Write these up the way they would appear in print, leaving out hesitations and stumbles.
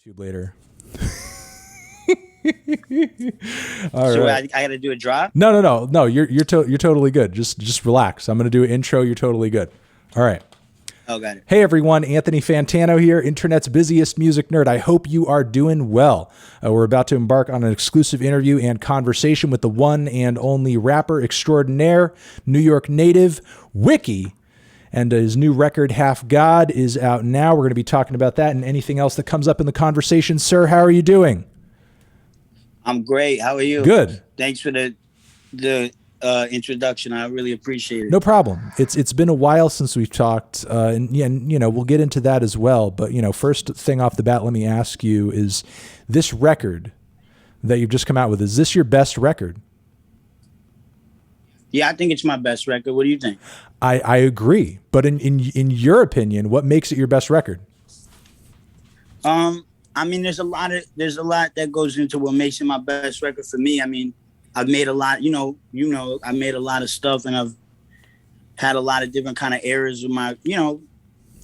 YouTube later. All so right. I got to do a drop? No. You're totally good. Just relax. I'm going to do an intro. You're totally good. All right. Oh, got it. Hey everyone, Anthony Fantano here, internet's busiest music nerd. I hope you are doing well. We're about to embark on an exclusive interview and conversation with the one and only rapper extraordinaire, New York native, Wiki. And his new record, Half God, is out now. We're going to be talking about that and anything else that comes up in the conversation. Sir, how are you doing? I'm great. How are you? Good. Thanks for the introduction. I really appreciate it. No problem. It's been a while since we've talked, and you know, we'll get into that as well. But you know, first thing off the bat, let me ask you: is this record that you've just come out with, is this your best record? Yeah, I think it's my best record. What do you think? I agree. But in your opinion, what makes it your best record? I mean, there's a lot that goes into what makes it my best record for me. I mean, I've made a lot, you know, I made a lot of stuff, and I've had a lot of different kind of eras of my, you know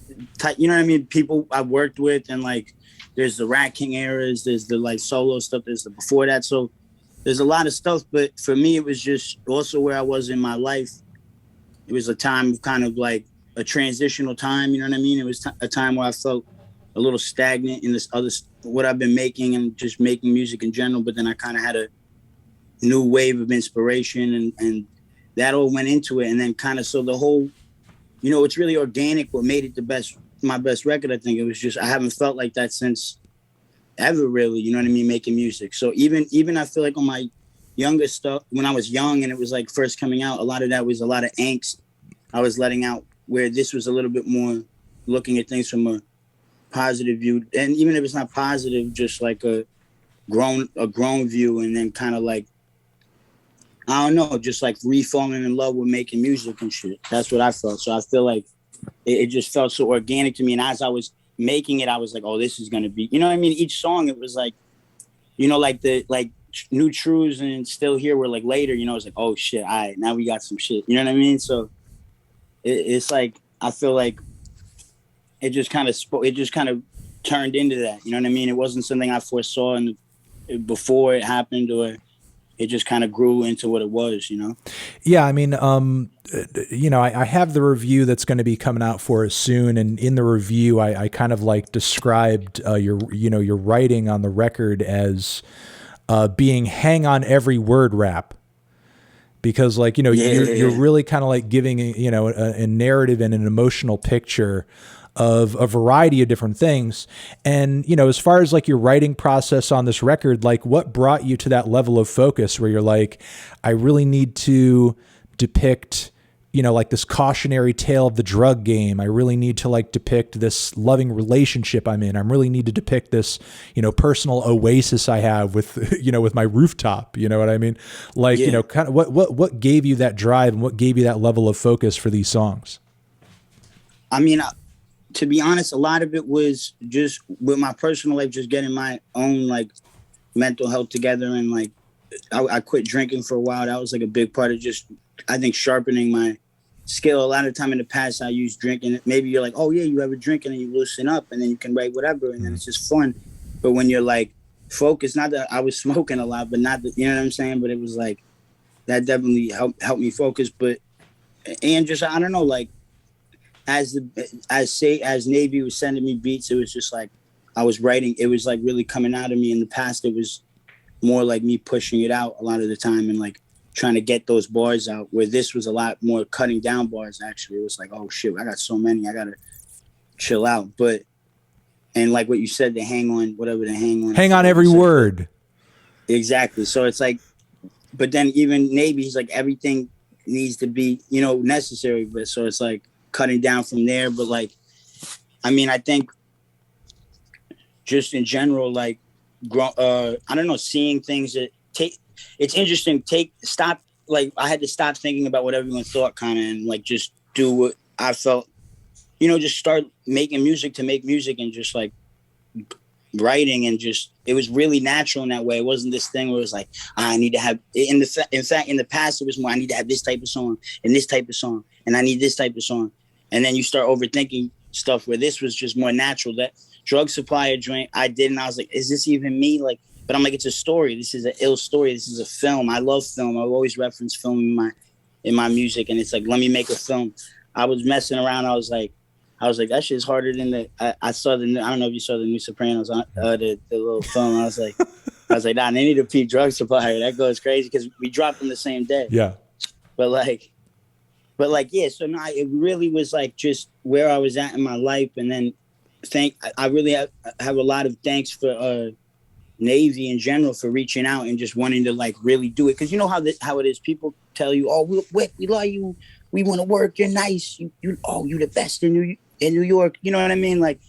what I mean? People I've worked with, and like, there's the Rat King eras, there's the like solo stuff, there's the before that. So there's a lot of stuff, but for me, it was just also where I was in my life. It was a time of kind of like a transitional time, you know what I mean? It was a time where I felt a little stagnant in this other, what I've been making and just making music in general. But then I kind of had a new wave of inspiration, and that all went into it. And then kind of, so the whole, you know, it's really organic. What made it my best record, I think it was just, I haven't felt like that since ever really, you know what I mean, making music. So even I feel like on my younger stuff, when I was young and it was like first coming out, a lot of that was a lot of angst I was letting out, where this was a little bit more looking at things from a positive view. And even if it's not positive, just like a grown view, and then kind of like, I don't know, just like re-falling in love with making music and shit. That's what I felt. So I feel like it just felt so organic to me. And as I was making it, I was like, oh, this is going to be, you know what I mean? Each song, it was like, you know, like New Truths and Still Here were like later, you know, it's like, oh shit, all right, now we got some shit. You know what I mean? So it's like, I feel like it just kind of turned into that. You know what I mean? It wasn't something I foresaw before it happened, or it just kind of grew into what it was, you know? Yeah, I mean, you know, I have the review that's going to be coming out for us soon, and in the review, I kind of like described your writing on the record as being hang on every word rap, because like, you know, you're really kind of like giving, you know, a narrative and an emotional picture of a variety of different things. And, you know, as far as like your writing process on this record, like what brought you to that level of focus where you're like, I really need to depict, you know, like this cautionary tale of the drug game. I really need to like depict this loving relationship I'm in. I really need to depict this, you know, personal oasis I have with, you know, with my rooftop, you know what I mean? Like, you know, kind of what gave you that drive and what gave you that level of focus for these songs? I mean, to be honest, a lot of it was just with my personal life, just getting my own like mental health together. And like, I quit drinking for a while. That was like a big part of just, I think, sharpening my skill. A lot of time in the past, I used drinking. Maybe you're like, oh yeah, you have a drink and then you loosen up and then you can write whatever. And then it's just fun. But when you're like focused, not that I was smoking a lot, but not that, you know what I'm saying? But it was like, that definitely helped me focus. But, and just, I don't know, like, as Navy was sending me beats, it was just like I was writing. It was like really coming out of me. In the past, it was more like me pushing it out a lot of the time and like trying to get those bars out, where this was a lot more cutting down bars. Actually, it was like, oh shit, I got so many, I gotta chill out. But, and like what you said, the hang on every word. Exactly. So it's like, but then even Navy, he's like, everything needs to be, you know, necessary. But so it's like cutting down from there. But like, I mean, I think just in general, like, I don't know, seeing things that it's interesting. Stop. Like, I had to stop thinking about what everyone thought, kind of, and like just do what I felt, you know, just start making music to make music, and just like writing, and just, it was really natural in that way. It wasn't this thing where it was like, I need to have, in fact, in the past, it was more, I need to have this type of song and this type of song, and I need this type of song. And then you start overthinking stuff, where this was just more natural. That drug supplier joint I did, and I was like, is this even me? Like, but I'm like, it's a story. This is an ill story. This is a film. I love film. I've always referenced film in my music, and it's like, let me make a film. I was messing around. I was like, that shit's harder than I saw I don't know if you saw the new Sopranos, the little film. I was like, nah, they need a P drug supplier. That goes crazy because we dropped them the same day. Yeah. But yeah. So no, it really was like just where I was at in my life, and then I really have a lot of thanks for Navy in general for reaching out and just wanting to like really do it. Because you know how it is. People tell you, oh, we love you. We want to work. You're nice. You the best in New York. You know what I mean? Like,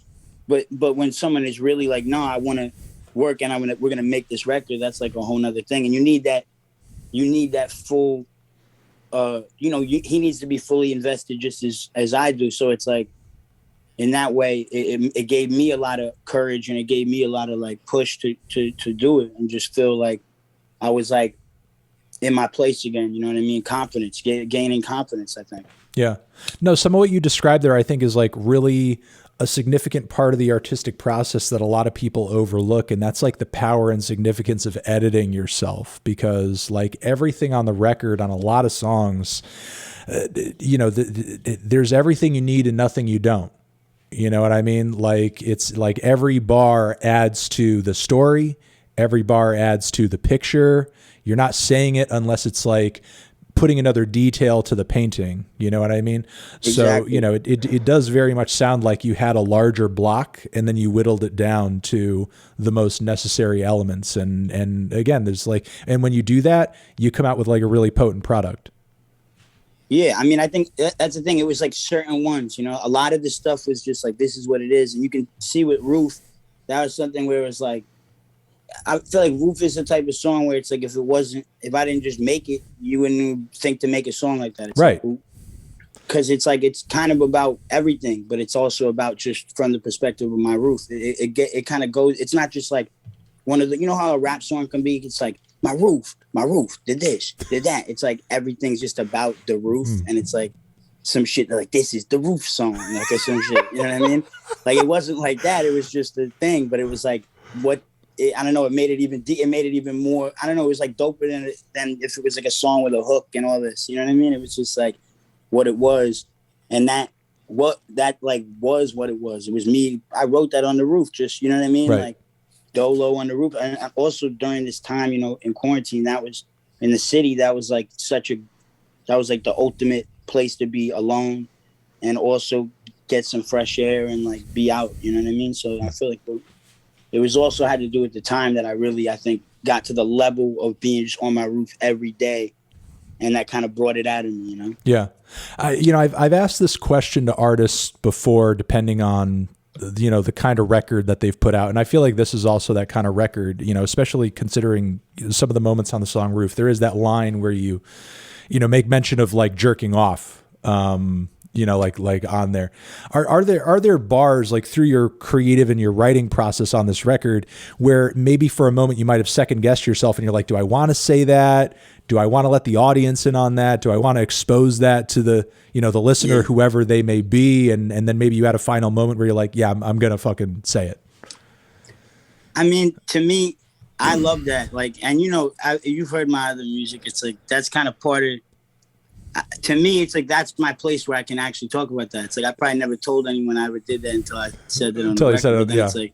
but when someone is really like, no, I want to work and we're gonna make this record. That's like a whole nother thing. And you need that full. He needs to be fully invested just as I do. So it's like, in that way, it gave me a lot of courage, and it gave me a lot of like push to do it, and just feel like I was like in my place again. You know what I mean? Confidence, gaining confidence, I think. Yeah. No, some of what you described there, I think, is like really a significant part of the artistic process that a lot of people overlook. And that's like the power and significance of editing yourself, because like everything on the record on a lot of songs, there's everything you need and nothing you don't. You know what I mean? Like, it's like every bar adds to the story. Every bar adds to the picture. You're not saying it unless it's like putting another detail to the painting. You know what I mean? Exactly. So, it does very much sound like you had a larger block and then you whittled it down to the most necessary elements. And again, there's like, and when you do that, you come out with like a really potent product. Yeah, I mean, I think that's the thing. It was like certain ones, a lot of the stuff was just like, this is what it is. And you can see with Roof, that was something where it was like, I feel like Roof is the type of song where it's like, if I didn't just make it, you wouldn't think to make a song like that. It's right. Because it's like, it's kind of about everything, but it's also about just from the perspective of my Roof. It kind of goes, it's not just like one of the, you know how a rap song can be? It's like, my roof did this, did that. It's like everything's just about the roof, and it's like some shit like, this is the Roof song, like, or some shit. You know what I mean? Like, it wasn't like that. It was just a thing, but it was like I don't know. It made it even more. I don't know. It was like doper than if it was like a song with a hook and all this. You know what I mean? It was just like what it was, and that was what it was. It was me. I wrote that on the Roof. Just, you know what I mean? Right. Like, Dolo on the Roof. And also during this time, in quarantine, that was in the city. That was like the ultimate place to be alone and also get some fresh air and like be out. You know what I mean? So I feel like it was also had to do with the time that I think got to the level of being just on my roof every day. And that kind of brought it out of me, Yeah. I've asked this question to artists before, depending on the kind of record that they've put out. And I feel like this is also that kind of record, especially considering some of the moments on the song Roof. There is that line where you make mention of like jerking off, like on there. Are there bars like through your creative and your writing process on this record where maybe for a moment you might have second guessed yourself and you're like, do I want to say that? Do I want to let the audience in on that? Do I want to expose that to the listener, Yeah. whoever they may be? And then maybe you had a final moment where you're like, yeah, I'm going to fucking say it. I mean, to me, I love that. Like, and you've heard my other music. It's like, that's kind of part of, to me, it's like, that's my place where I can actually talk about that. It's like, I probably never told anyone I ever did that until I said it on the record. Said it, but then yeah. It's like,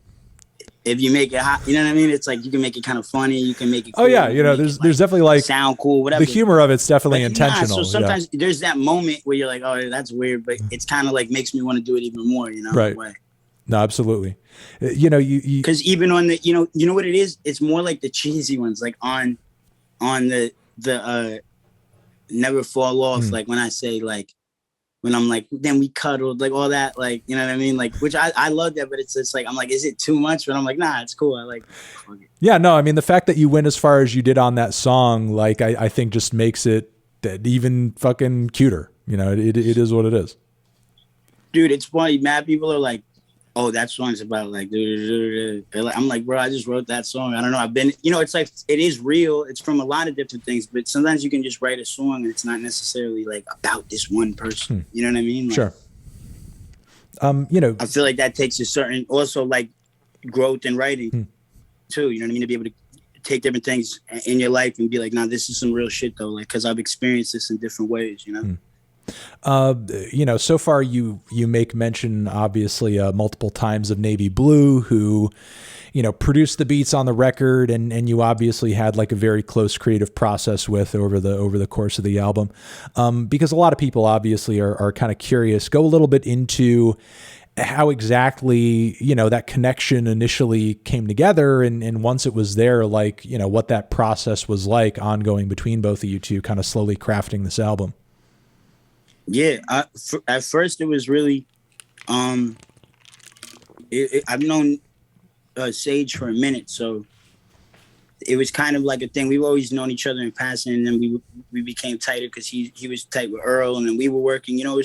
if you make it hot, you know what I mean? It's like, you can make it kind of funny. You can make it cool. Oh yeah. There's definitely like sound cool, whatever. The humor of it's definitely intentional. So sometimes there's that moment where you're like, oh, that's weird, but it's kind of like makes me want to do it even more, Right. Way. No, absolutely. Because even on the, you know what it is? It's more like the cheesy ones, like on the Never Fall Off. Like when I say like, when I'm like, then we cuddled, like all that, like, you know what I mean? Like, which I love that, but it's just like, I'm like, is it too much? But I'm like, nah, it's cool. I like it. Yeah, no, I mean, the fact that you went as far as you did on that song, like, I think just makes it that even fucking cuter. It is what it is. Dude, it's funny. Mad people are like, oh, that song's about like, I'm like, bro, I just wrote that song. I don't know. I've been, it's like, it is real. It's from a lot of different things, but sometimes you can just write a song and it's not necessarily like about this one person. You know what I mean? Like, Sure. I feel like that takes a certain, also like growth in writing too. You know what I mean? To be able to take different things in your life and be like, nah, this is some real shit though. Like, cause I've experienced this in different ways, you know? You know, so far you make mention obviously multiple times of Navy Blue, who, you know, produced the beats on the record, and you obviously had like a very close creative process with over the course of the album. Because a lot of people obviously are kind of curious. Go a little bit into how exactly, you know, that connection initially came together, and once it was there, like, you know, what that process was like ongoing between both of you two, kind of slowly crafting this album. Yeah, at first it was really, I've known Sage for a minute, so it was kind of like a thing. We've always known each other in passing, and then we became tighter because he was tight with Earl, and then we were working. You know,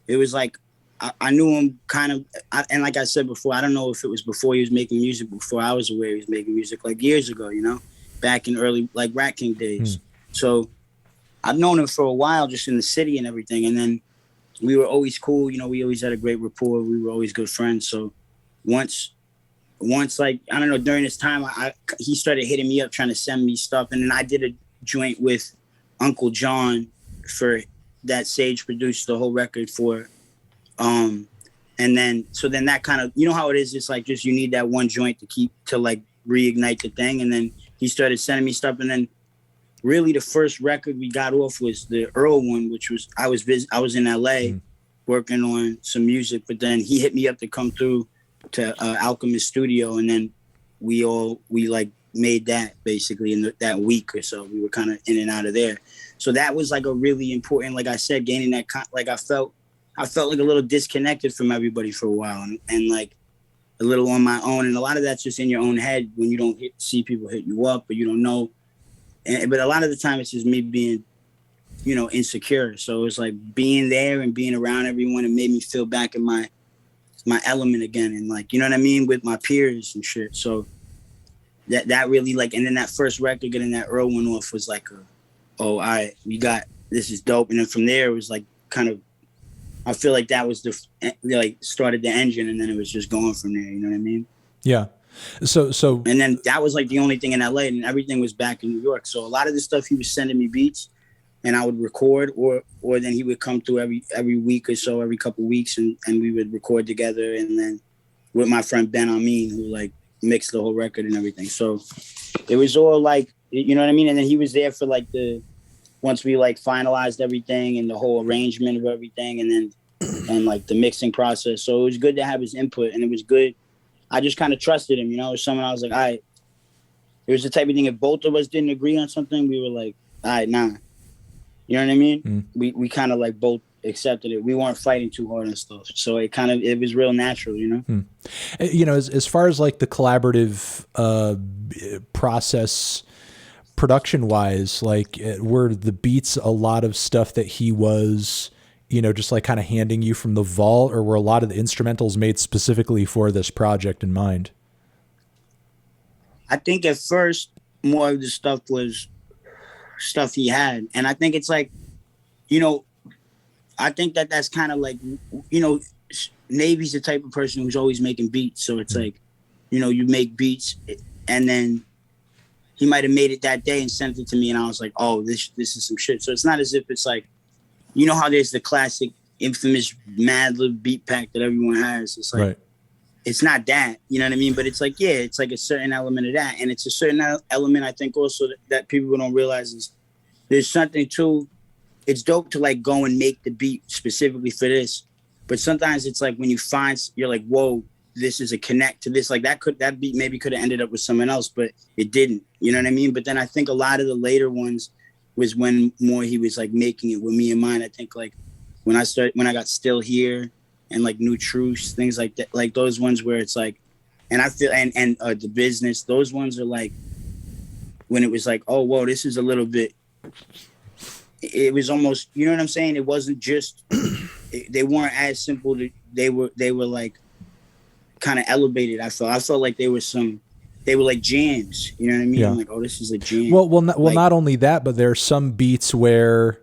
it was like I knew him kind of, and like I said before, I don't know if it was before he was making music, before I was aware he was making music, like years ago. You know, back in early like Rat King days. So I've known him for a while, just in the city and everything. And then we were always cool. You know, we always had a great rapport. We were always good friends. So once like, I don't know, during this time, he started hitting me up trying to send me stuff. And then I did a joint with Uncle John for that Sage produced the whole record for. And then that kind of, you know how it is. It's like, just, you need that one joint to like reignite the thing. And then he started sending me stuff. And then really the first record we got off was the Earl one, which was, I was in LA working on some music, but then he hit me up to come through to Alchemist Studio, and then we like made that basically in that week or so. We were kind of in and out of there. So that was like a really important, like I said, gaining that, like I felt like a little disconnected from everybody for a while, and like a little on my own. And a lot of that's just in your own head when you don't see people hit you up, or you don't know. But a lot of the time it's just me being, you know, insecure. So it's like being there and being around everyone, and made me feel back in my element again. And like, you know what I mean? With my peers and shit. So that really like, and then that first record, getting that Earl one off was like, all right, this is dope. And then from there, it was like kind of, I feel like that was started the engine, and then it was just going from there. You know what I mean? Yeah. So, and then that was like the only thing in LA, and everything was back in New York. So a lot of the stuff, he was sending me beats, and I would record, or then he would come through every week or so, every couple of weeks, and we would record together. And then with my friend Ben Amin, who like mixed the whole record and everything. So it was all like, you know what I mean? And then he was there for like once we like finalized everything and the whole arrangement of everything, and like the mixing process. So it was good to have his input, and it was good. I just kind of trusted him, you know. Someone I was like, all right. It was the type of thing, if both of us didn't agree on something, we were like, all right, nah. You know what I mean? We kind of like both accepted it. We weren't fighting too hard and stuff. So it was real natural, you know? You know, as far as like the collaborative process production wise, like were the beats a lot of stuff that he was, you know, just like kind of handing you from the vault, or were a lot of the instrumentals made specifically for this project in mind? I think at first more of the stuff was stuff he had. And I think it's like, you know, I think that's kind of like, you know, Navy's the type of person who's always making beats. So it's like, you know, you make beats, and then he might have made it that day and sent it to me, and I was like, oh, this is some shit. So it's not as if it's like, you know how there's the classic infamous Mad Lib beat pack that everyone has. It's like, right. It's not that, you know what I mean? But it's like, yeah, it's like a certain element of that. And it's a certain element, I think, also that people don't realize is there's something to, it's dope to like go and make the beat specifically for this. But sometimes it's like when you find, you're like, whoa, this is a connect to this. Like that beat maybe could have ended up with someone else, but it didn't, you know what I mean? But then I think a lot of the later ones was when more he was like making it with me in mind. I think like when I got Still Here and like New Truths, things like that, like those ones where it's like, and I feel, and The Business, those ones are like, when it was like, oh, whoa, this is a little bit, it was almost, you know what I'm saying? It wasn't just, they weren't as simple. They were like kind of elevated. I felt like they were like jams, you know what I mean? Yeah. I'm like, oh, this is a jam. Well, not only that, but there are some beats where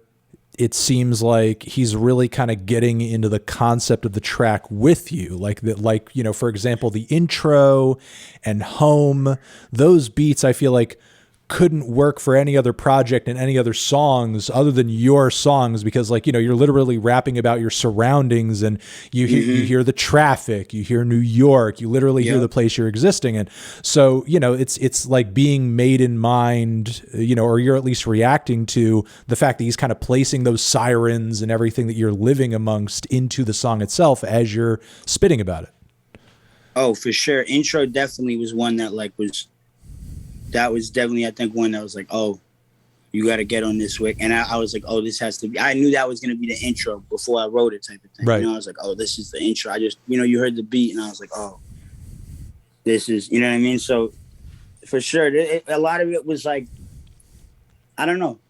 it seems like he's really kind of getting into the concept of the track with you. Like that, like, you know, for example, the intro and Home, those beats, I feel like couldn't work for any other project and any other songs other than your songs, because, like, you know, you're literally rapping about your surroundings, and you hear the traffic, you hear New York, you literally hear the place you're existing in. So, you know, it's like being made in mind, you know, or you're at least reacting to the fact that he's kind of placing those sirens and everything that you're living amongst into the song itself as you're spitting about it. Oh, for sure. Intro definitely was one that that was definitely, I think, one that was like, oh, you got to get on this Wick. And I was like, oh, this has to be, I knew that was going to be the intro before I wrote it, type of thing. Right. You know, I was like, oh, this is the intro. I just, you know, you heard the beat and I was like, oh, this is, you know what I mean? So for sure, a lot of it was like, I don't know.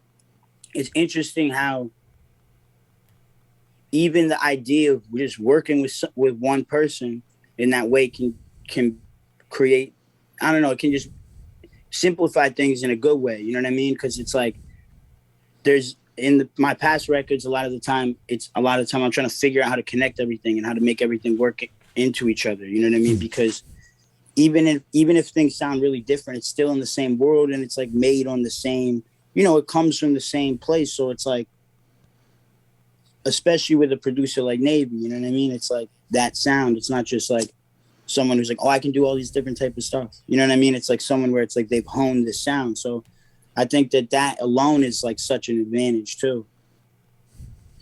It's interesting how even the idea of just working with one person in that way can create, I don't know, it can just simplify things in a good way. You know what I mean? Because it's like there's my past records, a lot of the time I'm trying to figure out how to connect everything and how to make everything work into each other. You know what I mean? Because even if things sound really different, it's still in the same world, and it's like made on the same, you know, it comes from the same place. So it's like, especially with a producer like Navy, you know what I mean? It's like that sound. It's not just like someone who's like, oh, I can do all these different type of stuff. You know what I mean? It's like someone where it's like they've honed this sound. So I think that alone is like such an advantage too,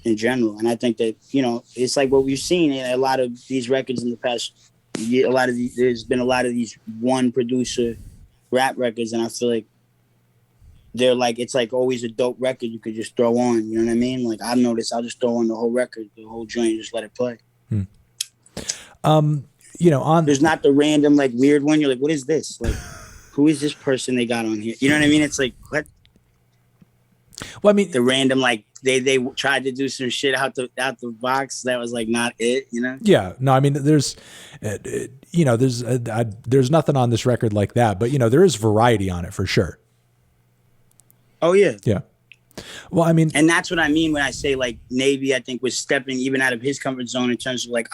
in general. And I think that, you know, it's like what we've seen in a lot of these records in the past year. There's been a lot of these one producer rap records, and I feel like they're like, it's like always a dope record you could just throw on. You know what I mean? Like I've noticed, I'll just throw on the whole record, the whole joint, just let it play. You know, there's not the random like weird one. You're like, what is this? Like, who is this person they got on here? You know what I mean? It's like, what? Well, I mean, the random, like they tried to do some shit out the box that was like not it. You know? Yeah. No, I mean, there's, you know, there's nothing on this record like that, but, you know, there is variety on it for sure. Oh yeah. Yeah. Well, I mean, and that's what I mean when I say like Navy, I think was stepping even out of his comfort zone in terms of like,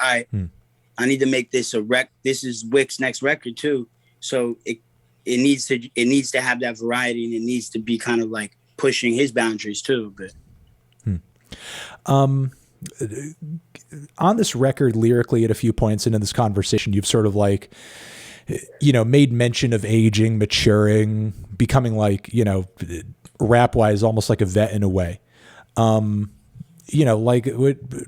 I need to make this this is Wick's next record too. So it needs to have that variety, and it needs to be kind of like pushing his boundaries too. But on this record, lyrically, at a few points into this conversation, you've sort of like, you know, made mention of aging, maturing, becoming like, you know, rap wise, almost like a vet in a way. You know, like it would,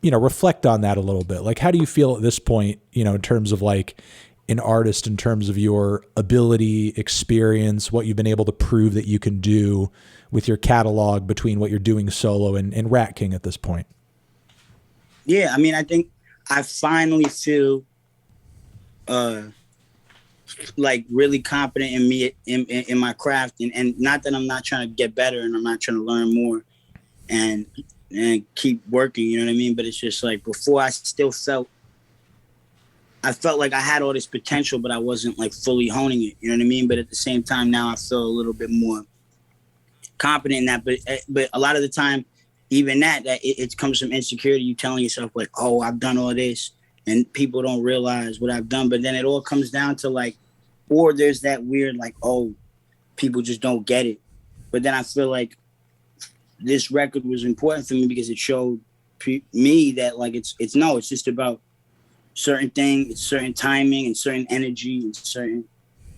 you know, reflect on that a little bit. Like, how do you feel at this point, you know, in terms of like an artist, in terms of your ability, experience, what you've been able to prove that you can do with your catalog between what you're doing solo and Rat King at this point? Yeah, I mean, I think I finally feel like really confident in me, in my craft, and not that I'm not trying to get better and I'm not trying to learn more and keep working, you know what I mean? But it's just like before, I felt like I had all this potential, but I wasn't like fully honing it, you know what I mean? But at the same time, now I feel a little bit more confident in that. But a lot of the time, even that it comes from insecurity. You telling yourself like, oh, I've done all this, and people don't realize what I've done. But then it all comes down to like, or there's that weird like, oh, people just don't get it. But then I feel like this record was important for me because it showed me that like it's just about certain things, certain timing and certain energy and certain,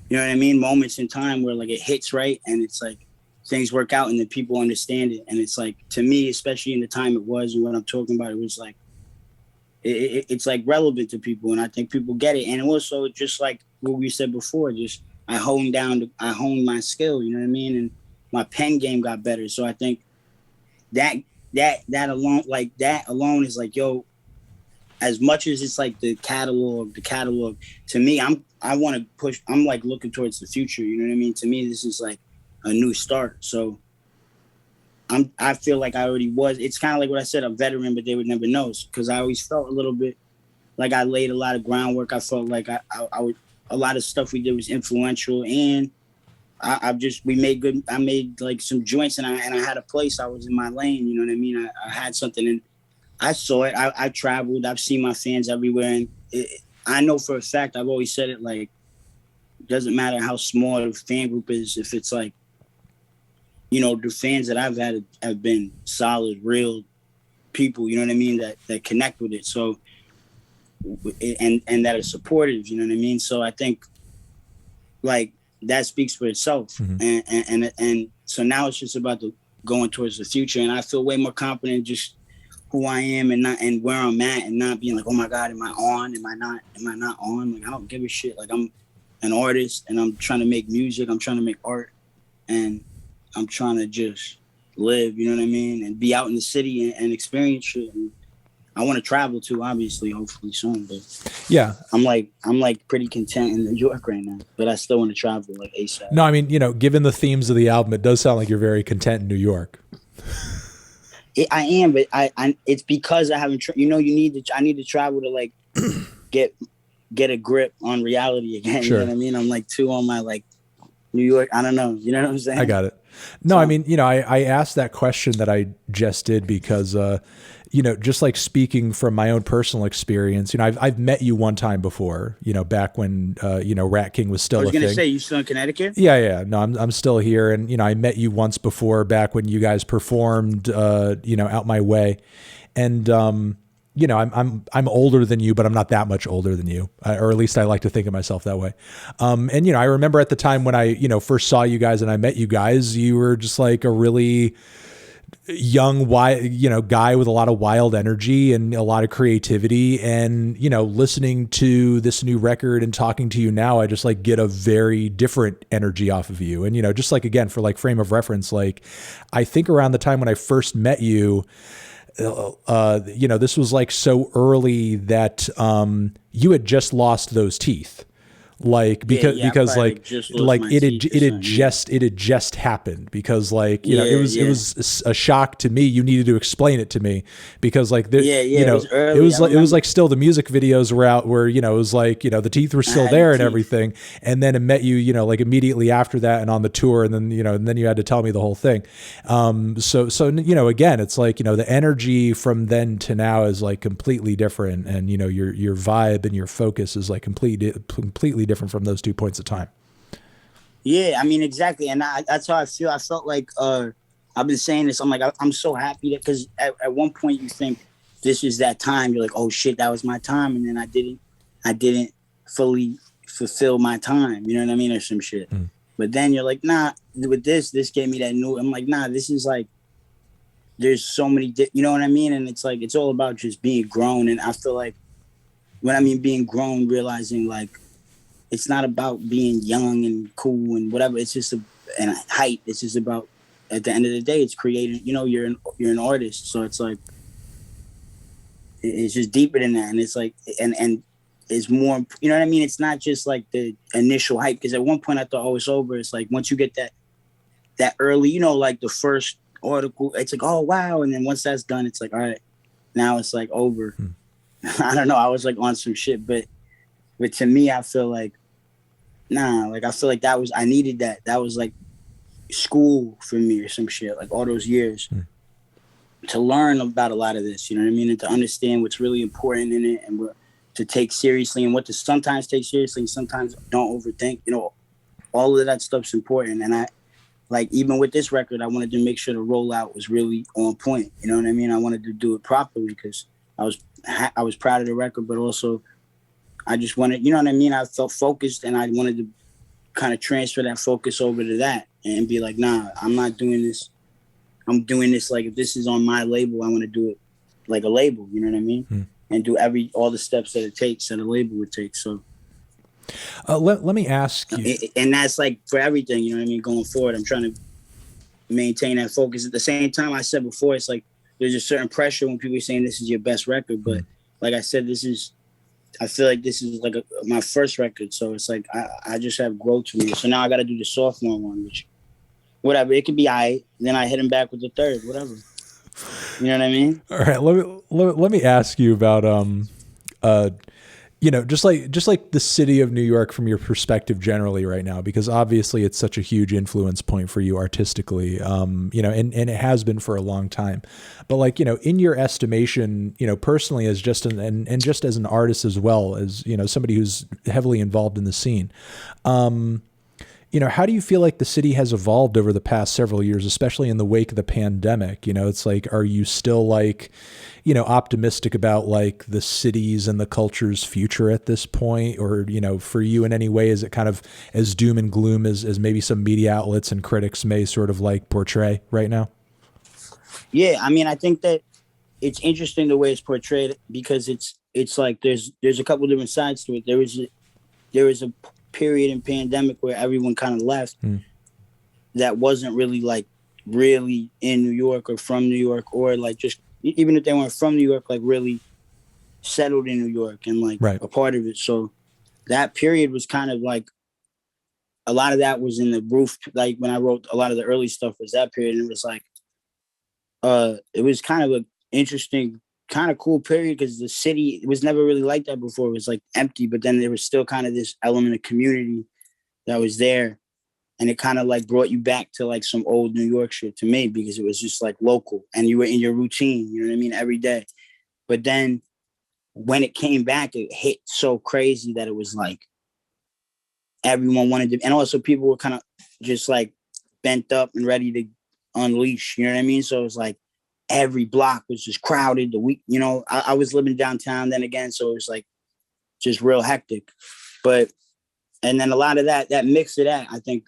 you know what I mean, moments in time where like it hits right and it's like things work out and then people understand it. And it's like, to me, especially in the time it was and what I'm talking about, it was like it's like relevant to people, and I think people get it. And also just like what we said before, just I honed my skill, you know what I mean, and my pen game got better. So I think that alone is like, yo, as much as it's like the catalog to me, I want to push, I'm like looking towards the future, you know what I mean? To me, this is like a new start. So I feel like I already was, it's kind of like what I said, a veteran, but they would never know, because I always felt a little bit like I laid a lot of groundwork. I felt like I would, a lot of stuff we did was influential, and we made good. I made like some joints, and I had a place. I was in my lane. You know what I mean? I had something, and I saw it. I traveled. I've seen my fans everywhere, and I know for a fact. I've always said it. Like, it doesn't matter how small the fan group is. If it's like, you know, the fans that I've had have been solid, real people. You know what I mean? That connect with it. So, and that are supportive. You know what I mean? So I think, like, that speaks for itself. Mm-hmm. And so now it's just about going towards the future. And I feel way more confident just who I am and where I'm at, and not being like, oh my God, am I on? Am I not on? Like, I don't give a shit. Like, I'm an artist and I'm trying to make music. I'm trying to make art, and I'm trying to just live, you know what I mean? And be out in the city and experience shit. And I want to travel too, obviously, hopefully soon. But yeah, I'm like pretty content in New York right now, but I still want to travel like ASAP. No, I mean, you know, given the themes of the album, it does sound like you're very content in New York. I am, but I it's because I haven't. I need to travel to like get a grip on reality again. Sure. You know what I mean? I'm like too on my like New York. I don't know. You know what I'm saying? I got it. No, I mean, you know, I asked that question that I just did because, you know, just like speaking from my own personal experience, you know, I've met you one time before, you know, back when, you know, Rat King was still a thing. I was going to say, you still in Connecticut? Yeah. No, I'm still here. And, you know, I met you once before back when you guys performed, you know, Out My Way. And, you know, I'm older than you, but I'm not that much older than you, or at least I like to think of myself that way. And, you know, I remember at the time when I, you know, first saw you guys and I met you guys, you were just like a really young, you know, guy with a lot of wild energy and a lot of creativity. And, you know, listening to this new record and talking to you now, I just like get a very different energy off of you. And, you know, just like, again, for like frame of reference, like I think around the time when I first met you, you know, this was like so early that you had just lost those teeth. Like because it had just happened because like you know it was a shock to me. You needed to explain it to me because like you know it was like still the music videos were out where you know it was like you know the teeth were still there and everything, and then it met you know like immediately after that and on the tour, and then you know and then you had to tell me the whole thing. So you know again it's like you know the energy from then to now is like completely different, and you know your vibe and your focus is like completely different from those 2 points of time. Yeah, I mean, exactly. And that's how I feel. I felt like I've been saying this. I'm like, I'm so happy that because at one point you think this is that time. You're like, oh shit, that was my time. And then I didn't fully fulfill my time. You know what I mean? Or some shit. Mm. But then you're like, nah, with this gave me that new, I'm like, nah, this is like, there's so many, you know what I mean? And it's like, it's all about just being grown. And I feel like when I mean being grown, realizing like, it's not about being young and cool and whatever. It's just and height. It's just about at the end of the day, it's creating. You know, you're an artist, so it's like it's just deeper than that, and it's like and it's more. You know what I mean? It's not just like the initial hype because at one point I thought, oh, it's over. It's like once you get that early, you know, like the first article, it's like, oh wow, and then once that's done, it's like, all right, now it's like over. I don't know. I was like on some shit, but to me, I feel like. Nah, like I feel like I needed that. That was like school for me or some shit, like all those years to learn about a lot of this, you know what I mean? And to understand what's really important in it and what to take seriously and what to sometimes take seriously and sometimes don't overthink, you know, all of that stuff's important. And I like, even with this record, I wanted to make sure the rollout was really on point. You know what I mean? I wanted to do it properly because I was proud of the record, but also I just wanted, you know what I mean? I felt focused and I wanted to kind of transfer that focus over to that and be like, nah, I'm not doing this. I'm doing this like if this is on my label, I want to do it like a label, you know what I mean? And do all the steps that it takes that a label would take. So let me ask you. And that's like for everything, you know what I mean? Going forward, I'm trying to maintain that focus. At the same time, I said before, it's like there's a certain pressure when people are saying this is your best record. But like I said, I feel like this is like my first record, so it's like I just have growth to me. So now I got to do the sophomore one, which whatever it could be. Then I hit him back with the third, whatever. You know what I mean? All right, let me ask you about just like the city of New York from your perspective generally right now, because obviously it's such a huge influence point for you artistically, and it has been for a long time. But like, in your estimation, personally as just and just as an artist as well as, somebody who's heavily involved in the scene, how do you feel like the city has evolved over the past several years, especially in the wake of the pandemic? It's like, are you still like, optimistic about like the cities and the culture's future at this point? Or, for you in any way, is it kind of as doom and gloom as maybe some media outlets and critics may sort of like portray right now? Yeah, I mean, I think that it's interesting the way it's portrayed because it's like there's a couple different sides to it. There was a period in pandemic where everyone kind of left that wasn't really like really in New York or from New York, or like just even if they weren't from New York, like really settled in New York and like Right. a part of it. So that period was kind of like a lot of that was in the roof. Like when I wrote a lot of the early stuff was that period, and it was like it was kind of an interesting, kind of cool period because the city, it was never really like that before. It was like empty, but then there was still kind of this element of community that was there. And it kind of like brought you back to like some old New York shit to me because it was just like local and you were in your routine, you know what I mean, every day. But then when it came back, it hit so crazy that it was like everyone wanted to, and also people were kind of just like bent up and ready to unleash, you know what I mean? So it was like every block was just crowded. The week, I was living downtown then again, so it was like just real hectic. But and then a lot of that mix of that, I think,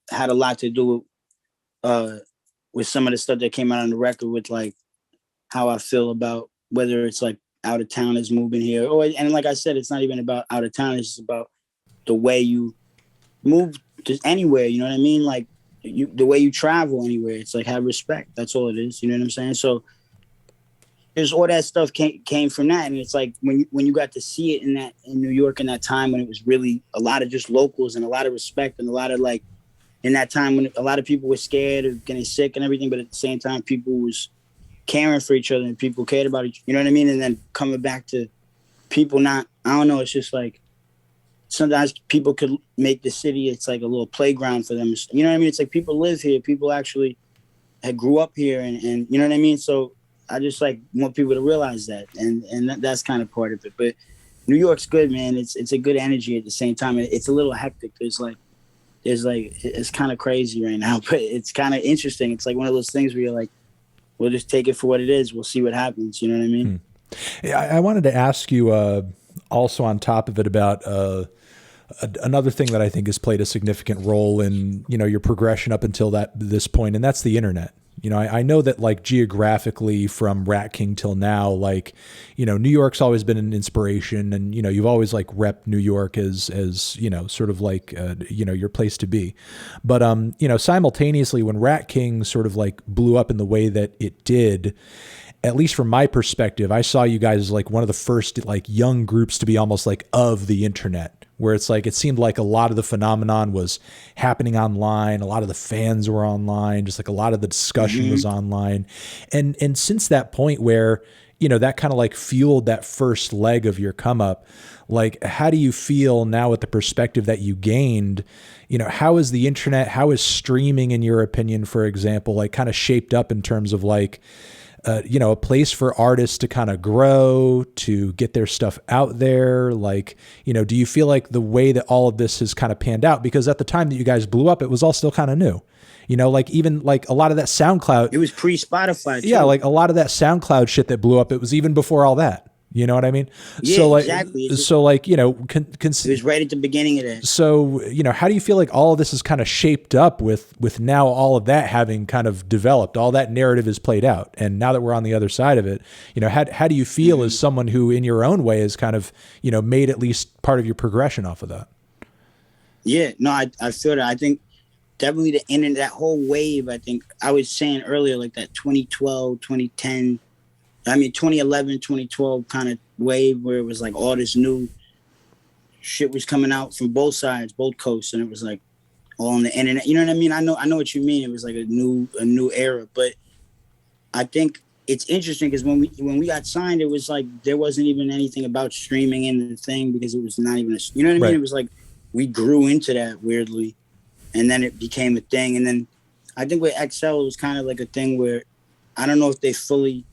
had a lot to do with some of the stuff that came out on the record with like how I feel about whether it's like out of towners moving here, and like I said, it's not even about out of town. It's just about the way you move to anywhere. You know what I mean? Like the way you travel anywhere. It's like have respect. That's all it is. You know what I'm saying? So there's all that stuff came from that, and it's like when you got to see it in New York in that time when it was really a lot of just locals and a lot of respect and a lot of like in that time when a lot of people were scared of getting sick and everything, but at the same time people was caring for each other and people cared about each, you know what I mean? And then coming back to people not, I don't know, it's just like sometimes people could make the city, it's like a little playground for them. You know what I mean? It's like people live here, people actually had grew up here and you know what I mean? So I just like want people to realize that. And that's kind of part of it. But New York's good, man. It's a good energy at the same time. It's a little hectic. It's kind of crazy right now, but it's kind of interesting. It's like one of those things where you're like, we'll just take it for what it is. We'll see what happens. You know what I mean? Yeah, I wanted to ask you also on top of it about another thing that I think has played a significant role in, your progression up until this point, and that's the internet. I know that like geographically from Rat King till now, like, New York's always been an inspiration and, you've always like repped New York as, sort of like, your place to be. But, simultaneously when Rat King sort of like blew up in the way that it did, at least from my perspective, I saw you guys as like one of the first like young groups to be almost like of the internet, where it's like, it seemed like a lot of the phenomenon was happening online. A lot of the fans were online, just like a lot of the discussion was online. And since that point where, that kind of like fueled that first leg of your come up, like, how do you feel now with the perspective that you gained? How is the internet, how is streaming in your opinion, for example, like kind of shaped up in terms of like, a place for artists to kind of grow, to get their stuff out there? Like, do you feel like the way that all of this has kind of panned out, because at the time that you guys blew up, it was all still kind of new, like even like a lot of that SoundCloud, it was pre-Spotify too. Yeah. Like a lot of that SoundCloud shit that blew up, it was even before all that. You know what I mean? Yeah, so like, exactly. So like, it was right at the beginning of that. So, how do you feel like all of this is kind of shaped up with now all of that having kind of developed, all that narrative is played out. And now that we're on the other side of it, how do you feel as someone who in your own way has kind of, made at least part of your progression off of that? Yeah, no, I feel that. I think definitely the internet, that whole wave, I think I was saying earlier, like that 2012, 2010, 2011, 2012 kind of wave where it was like all this new shit was coming out from both sides, both coasts, and it was like all on the internet. You know what I mean? I know what you mean. It was like a new era, but I think it's interesting because when we got signed, it was like there wasn't even anything about streaming in the thing because it was not even you know what I mean? Right. It was like we grew into that weirdly, and then it became a thing. And then I think with XL it was kind of like a thing where I don't know if they fully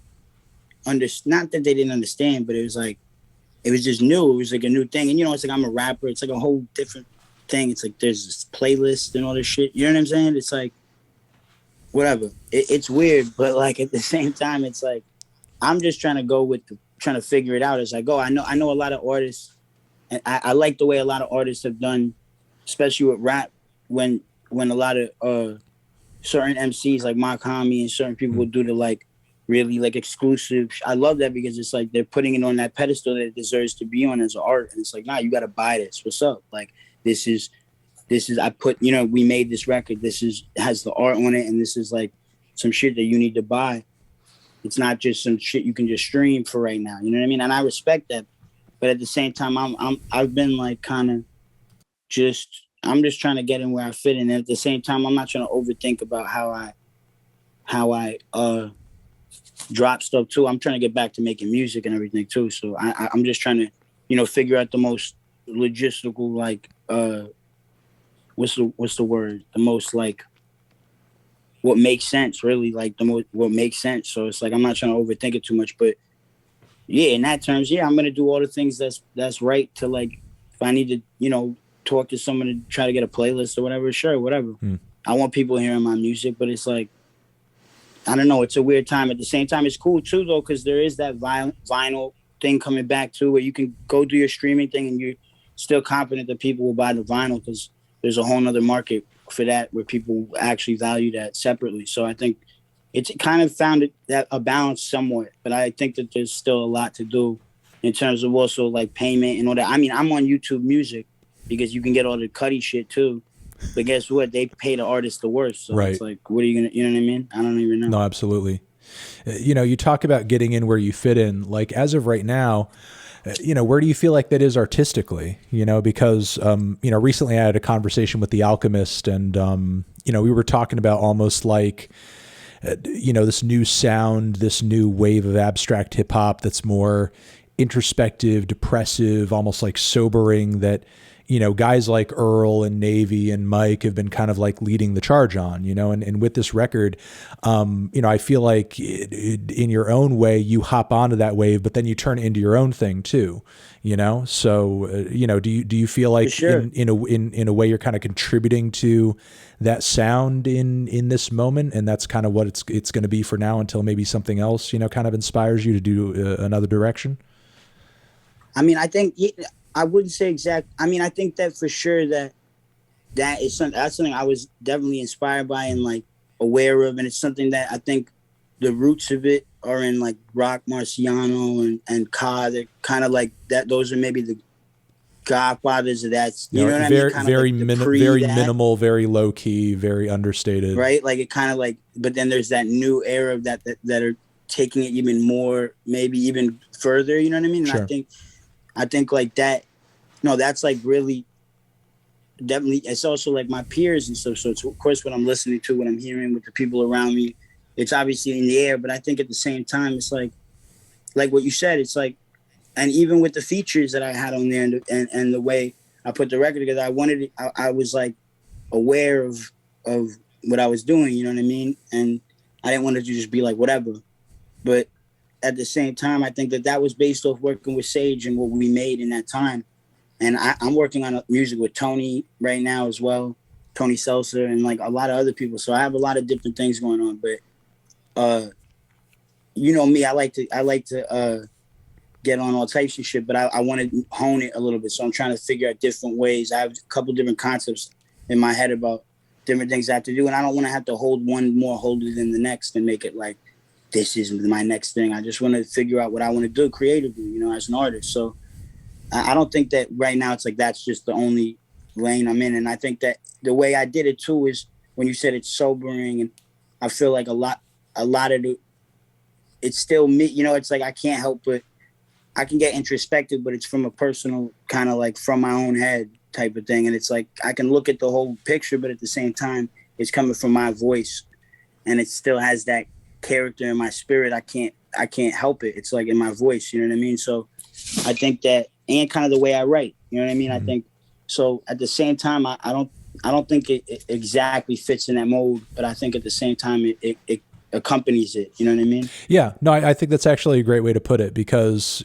not that they didn't understand, but it was like it was just new. It was like a new thing. And it's like I'm a rapper. It's like a whole different thing. It's like there's this playlist and all this shit. You know what I'm saying? It's like whatever. It's weird, but like at the same time, it's like I'm just trying to go with trying to figure it out as I go. I know a lot of artists, and I like the way a lot of artists have done, especially with rap, when a lot of certain MCs like Makami and certain people will do the like really like exclusive. I love that because it's like they're putting it on that pedestal that it deserves to be on as art. And it's like, nah, you got to buy this. What's up? Like this is I put, we made this record. Has the art on it, and this is like some shit that you need to buy. It's not just some shit you can just stream for right now. You know what I mean? And I respect that, but at the same time, I've been like kind of I'm just trying to get in where I fit in. And at the same time, I'm not trying to overthink about how I drop stuff too. I'm trying to get back to making music and everything too. So I'm just trying to, figure out the most logistical, like, what's the word? The most like what makes sense, really, like what makes sense. So it's like I'm not trying to overthink it too much, but yeah, in that terms, yeah, I'm gonna do all the things that's right to like if I need to, talk to someone to try to get a playlist or whatever, sure, whatever. I want people hearing my music, but it's like I don't know, it's a weird time. At the same time, it's cool too though, because there is that vinyl thing coming back too, where you can go do your streaming thing and you're still confident that people will buy the vinyl because there's a whole nother market for that where people actually value that separately. So I think it's kind of found that a balance somewhat, but I think that there's still a lot to do in terms of also like payment and all that. I mean, I'm on YouTube Music because you can get all the Cuddy shit too. But guess what? They pay the artist the worst. So It's like, what are you going to, you know what I mean? I don't even know. No, absolutely. You talk about getting in where you fit in. Like as of right now, where do you feel like that is artistically? Because, recently I had a conversation with The Alchemist and, we were talking about almost like, this new sound, this new wave of abstract hip hop that's more introspective, depressive, almost like sobering that, guys like Earl and Navy and Mike have been kind of like leading the charge on, and with this record, I feel like in your own way, you hop onto that wave, but then you turn it into your own thing too, so, do you feel like sure. in a way you're kind of contributing to that sound in this moment, and that's kind of what it's going to be for now until maybe something else, kind of inspires you to do another direction? I mean, I think I wouldn't say exact. I mean, I think that for sure that's something I was definitely inspired by and like aware of, and it's something that I think the roots of it are in like Rock Marciano and Ka. They're kind of like that. Those are maybe the godfathers of that. You know what I mean? Kind Very of like very minimal, very low key, very understated. Right? Like it kind of like, but then there's that new era of that are taking it even more, maybe even further. You know what I mean? And Sure. I think like that, no, that's like really definitely, it's also like my peers and stuff. So it's of course what I'm listening to, what I'm hearing with the people around me, it's obviously in the air, but I think at the same time, it's like what you said, it's like, and even with the features that I had on there and the way I put the record together, I was like aware of what I was doing, you know what I mean? And I didn't want to just be like, whatever. But at the same time, I think that was based off working with Sage and what we made in that time. And I'm working on music with Tony right now as well, Tony Seltzer, and like a lot of other people. So I have a lot of different things going on. But me, I like to get on all types of shit, but I want to hone it a little bit. So I'm trying to figure out different ways. I have a couple different concepts in my head about different things I have to do, and I don't want to have to hold one more holy than the next and make it like this is my next thing. I just want to figure out what I want to do creatively, as an artist. So I don't think that right now it's like that's just the only lane I'm in. And I think that the way I did it too is when you said it's sobering, and I feel like a lot of it's still me, it's like I can't help but I can get introspective, but it's from a personal kind of like from my own head type of thing. And it's like I can look at the whole picture, but at the same time, it's coming from my voice, and it still has that character in my spirit. I can't help it. It's like in my voice, you know what I mean? So I think that, and kind of the way I write, you know what I mean? I think so. At the same time, I don't think it exactly fits in that mold, but I think at the same time it accompanies it. You know what I mean? Yeah, no, I think that's actually a great way to put it because,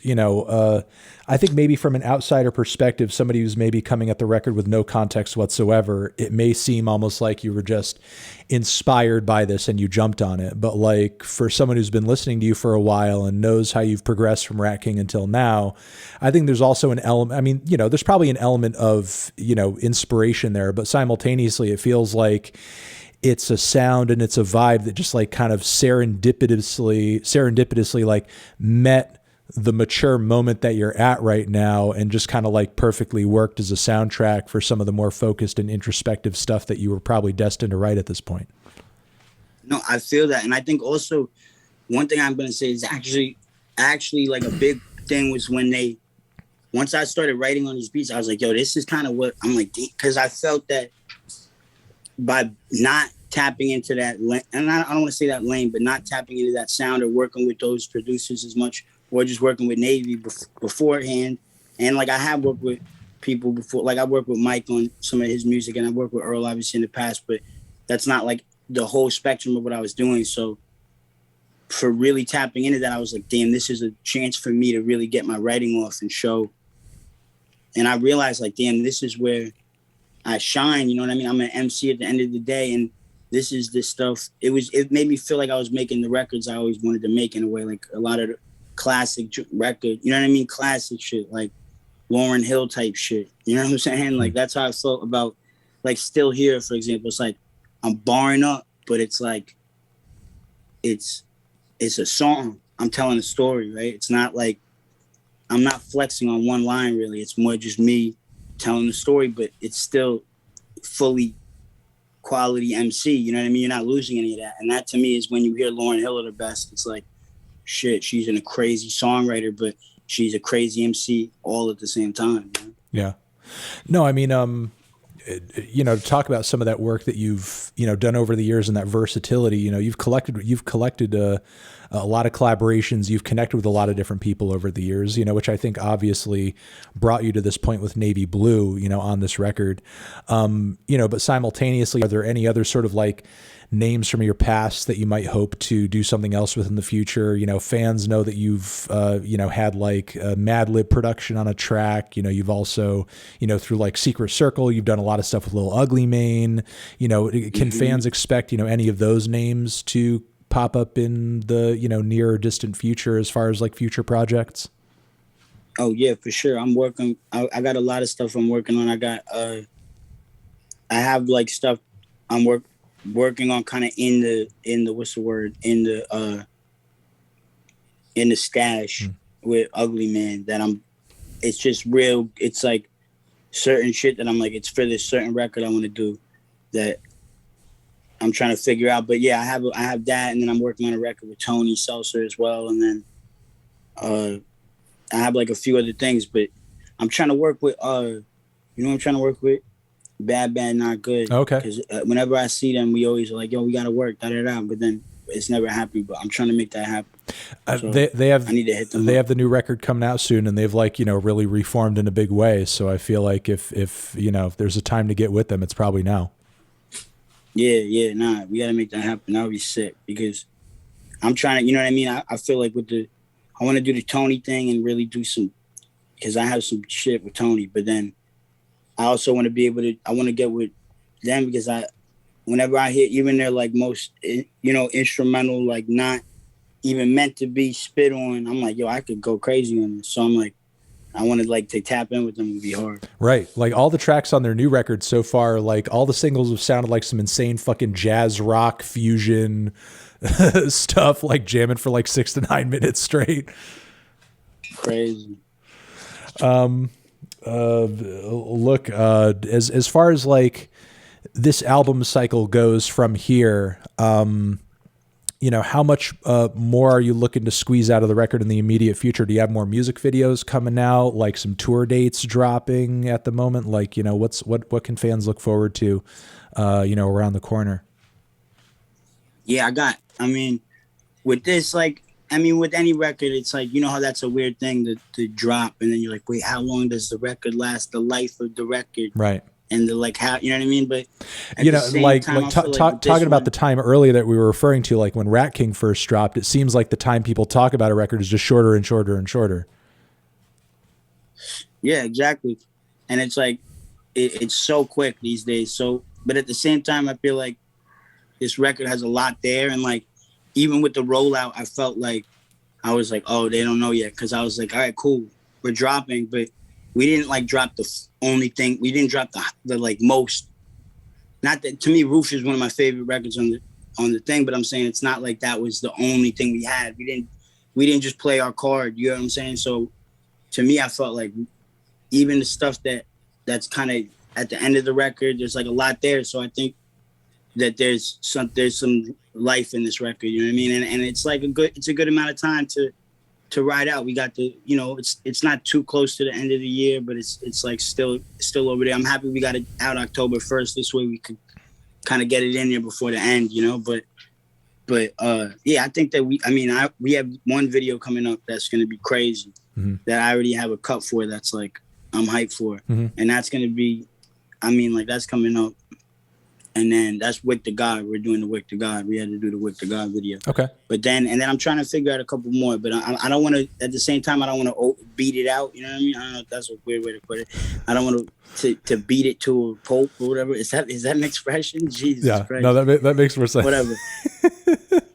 I think maybe from an outsider perspective, somebody who's maybe coming at the record with no context whatsoever, it may seem almost like you were just inspired by this and you jumped on it. But like for someone who's been listening to you for a while and knows how you've progressed from Rat King until now, I think there's also an element, I mean, there's probably an element of, inspiration there, but simultaneously it feels like it's a sound and it's a vibe that just like kind of serendipitously like met the mature moment that you're at right now and just kind of like perfectly worked as a soundtrack for some of the more focused and introspective stuff that you were probably destined to write at this point. No, I feel that. And I think also one thing I'm going to say is actually like a big thing was once I started writing on these beats, I was like, yo, this is kind of what I'm like, because I felt that by not tapping into that lane, and I don't want to say that lane, but not tapping into that sound or working with those producers as much, or just working with Navy beforehand. And like I have worked with people before, like I worked with Mike on some of his music, and I worked with Earl obviously in the past, but that's not like the whole spectrum of what I was doing. So for really tapping into that, I was like, damn, this is a chance for me to really get my writing off and show. And I realized like, damn, this is where I shine, you know what I mean? I'm an MC at the end of the day, and this is this stuff. It made me feel like I was making the records I always wanted to make in a way, like a lot of the classic record, you know what I mean? Classic shit, like Lauryn Hill type shit. You know what I'm saying? Like that's how I felt about like Still Here, for example. It's like I'm barring up, but it's like it's a song. I'm telling a story, right? It's not like I'm not flexing on one line really. It's more just me telling the story, but it's still fully quality MC. You know what I mean? You're not losing any of that. And that to me is when you hear Lauryn Hill at her best. It's like, shit, she's a crazy songwriter, but she's a crazy MC all at the same time. Man. Yeah. No, I mean, to talk about some of that work that you've, done over the years and that versatility, you've collected a lot of collaborations. You've connected with a lot of different people over the years, which I think obviously brought you to this point with Navy Blue, on this record. But simultaneously, are there any other sort of like names from your past that you might hope to do something else with in the future? Fans know that you've, had like a Mad Lib production on a track. You've also, through like Secret Circle, you've done a lot of stuff with Lil Ugly Mane. Can fans expect, any of those names to pop up in the, near or distant future as far as like future projects? Oh yeah, for sure. I'm working. I got a lot of stuff I'm working on. I have like stuff I'm working on kind of in the what's the word in the stash with Ugly Man that it's just real. It's like certain shit that I'm like, it's for this certain record I want to do that I'm trying to figure out. But yeah, I have that, and then I'm working on a record with Tony Seltzer as well, and then I have like a few other things. But I'm trying to work with I'm trying to work with Bad Bad Not Good. Okay. Because whenever I see them, we always are like, yo, we gotta work, da da da. But then it's never happening. But I'm trying to make that happen. So they have. I need to hit them. They have the new record coming out soon, and they've like really reformed in a big way. So I feel like if there's a time to get with them, it's probably now. Yeah, nah, we gotta make that happen. That would be sick because I'm trying to, you know what I mean? I feel like I want to do the Tony thing and really do some, because I have some shit with Tony, but then I also want to be able to, I want to get with them because whenever I hear even their like most, instrumental, like not even meant to be spit on, I'm like, yo, I could go crazy on this. So I'm like, I want to tap in with them would be hard. Right. Like all the tracks on their new record so far, like all the singles have sounded like some insane fucking jazz rock fusion stuff, like jamming for like 6 to 9 minutes straight. Crazy. Look, as far as like this album cycle goes from here, how much more are you looking to squeeze out of the record in the immediate future? Do you have more music videos coming out, like some tour dates dropping at the moment? Like, what can fans look forward to, around the corner? Yeah, with this, like, I mean, with any record, it's like, you know how that's a weird thing to drop, and then you're like, wait, how long does the record last? The life of the record, Right. and the like, how, you know what I mean? But at You the know, same time, I feel like with this talking about the one, time earlier that we were referring to, like when Rat King first dropped, it seems like the time people talk about a record is just shorter and shorter and shorter. yeah, exactly. And it's like it's so quick these days. So, but at the same time, I feel like this record has a lot there, and like even with the rollout, I felt like I was like, oh, they don't know yet, because I was like, all right, cool, we're dropping, but we didn't like drop the only thing. We didn't drop the like most. Not that to me, Roof is one of my favorite records on the thing, but I'm saying it's not like that was the only thing we had. We didn't just play our card. You know what I'm saying? So to me, I felt like even the stuff that's kind of at the end of the record, there's like a lot there. So I think that there's some life in this record. You know what I mean? And it's like it's a good amount of time to ride out. We got it's not too close to the end of the year, but it's like still over there. I'm happy we got it out October 1st. This way we could kind of get it in there before the end, you know. But yeah, I think that we have one video coming up that's gonna be crazy, that I already have a cut for, that's like I'm hyped for. And that's gonna be, like that's coming up. And then that's Wick the God. We're doing the Wick the God. We had to do the Wick the God video. Okay. But then I'm trying to figure out a couple more. But I don't want to, at the same time, I don't want to beat it out. You know what I mean? I don't know if that's a weird way to put it. I don't want to beat it to a pulp or whatever. Is that an expression? Jesus Christ. No, that makes more sense. Whatever.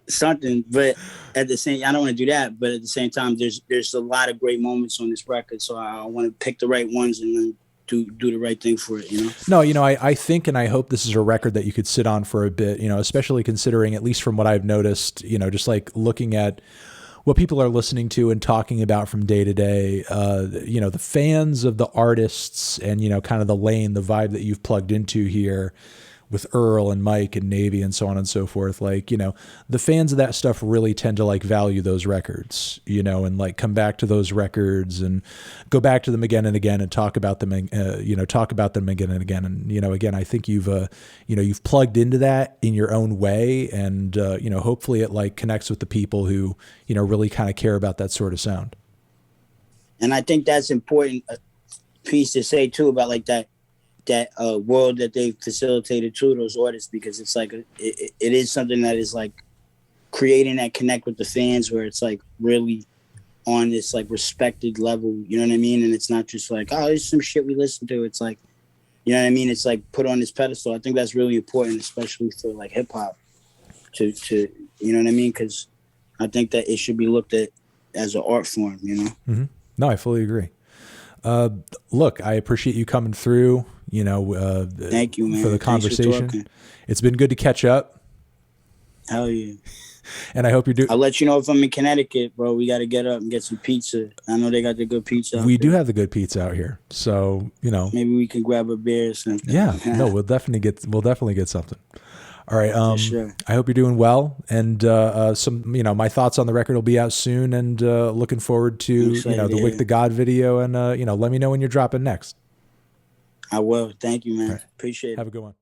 Something. But at the same, I don't want to do that. But at the same time, there's a lot of great moments on this record. So I want to pick the right ones and then do the right thing for it, you know? No, I think and I hope this is a record that you could sit on for a bit, especially considering, at least from what I've noticed, just like looking at what people are listening to and talking about from day to day, the fans of the artists and, kind of the vibe that you've plugged into here with Earl and Mike and Navy and so on and so forth. Like, the fans of that stuff really tend to like value those records, and like come back to those records and go back to them again and again and talk about them, talk about them again and again. And, again, I think you've plugged into that in your own way. And, hopefully it like connects with the people who, really kind of care about that sort of sound. And I think that's important piece to say too, about like that world that they facilitated to those artists, because it's like it is something that is like creating that connect with the fans, where it's like really on this like respected level, you know what I mean? And it's not just like, oh, there's some shit we listen to. It's like, you know what I mean? It's like put on this pedestal. I think that's really important, especially for like hip hop to you know what I mean? Because I think that it should be looked at as an art form, Mm-hmm. No, I fully agree. Look, I appreciate you coming through, thank you, man, for the conversation. It's been good to catch up. Hell yeah. And I hope you do. I'll let you know if I'm in Connecticut, bro. We got to get up and get some pizza. I know they got the good pizza. We do have the good pizza out here. So, maybe we can grab a beer or something. Yeah, no, we'll definitely get something. All right. Sure. I hope you're doing well, and some, my thoughts on the record will be out soon, and looking forward to, the Wick the God video, and let me know when you're dropping next. I will. Thank you, man. Right. Appreciate it. Have a good one.